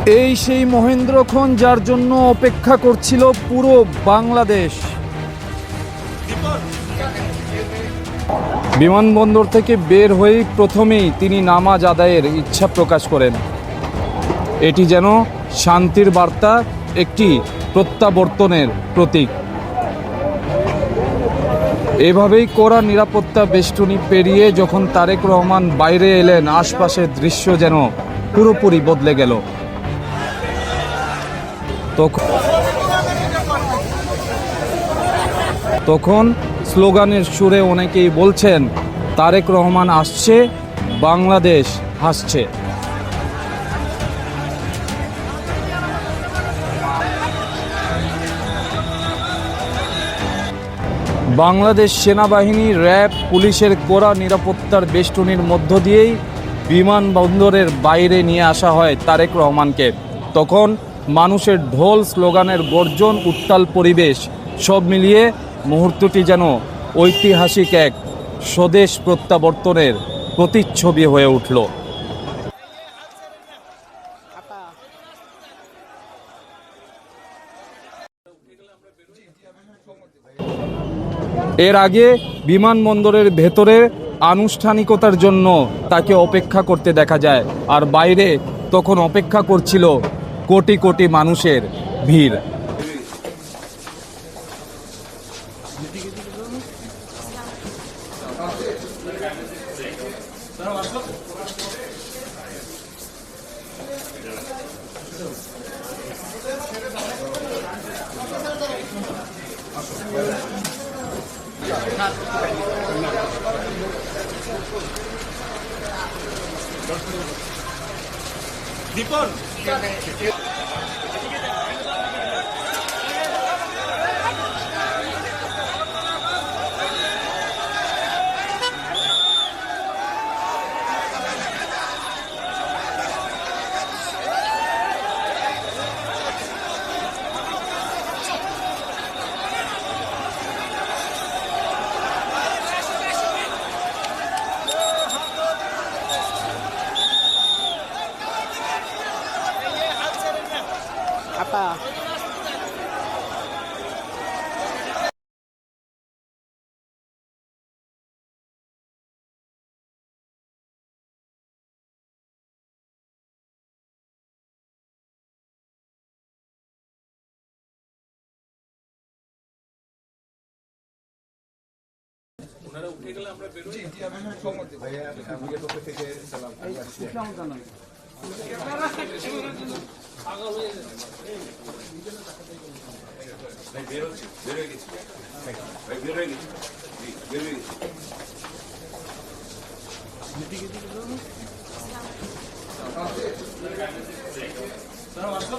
এই সেই মহেন্দ্রক্ষণ যার জন্য অপেক্ষা করছিল পুরো বাংলাদেশ। বিমানবন্দর থেকে বের হয়েই প্রথমেই তিনি নামাজ আদায়ের ইচ্ছা প্রকাশ করেন। এটি যেন শান্তির বার্তা, একটি প্রত্যাবর্তনের প্রতীক। এভাবেই কড়া নিরাপত্তা বেষ্টনী পেরিয়ে যখন তারেক রহমান বাইরে এলেন, আশপাশের দৃশ্য যেন পুরোপুরি বদলে গেল। তখন স্লোগানের সুরে অনেকেই বলছেন, তারেক রহমান আসছে, বাংলাদেশ হাসছে। বাংলাদেশ সেনাবাহিনী, র্যাব, পুলিশের কড়া নিরাপত্তার বেষ্টনীর মধ্য দিয়েই বিমানবন্দরের বাইরে নিয়ে আসা হয় তারেক রহমানকে। তখন মানুষের ঢোল, স্লোগানের গর্জন, উত্তাল পরিবেশ, সব মিলিয়ে মুহূর্তটি যেন ঐতিহাসিক এক স্বদেশ প্রত্যাবর্তনের প্রতিচ্ছবি হয়ে উঠল। এর আগে বিমানবন্দরের ভেতরে আনুষ্ঠানিকতার জন্য তাকে অপেক্ষা করতে দেখা যায়, আর বাইরে তখন অপেক্ষা করছিল কোটি কোটি মানুষের ভিড়। দীপন apa? ওনারা উঠে গেলে আমরা বেরোই। ভাই বের হচ্ছে, বের হয়ে গেছি ভাই, বের হয়ে গেছি, বের হয়ে গেছি। তারা আসলো।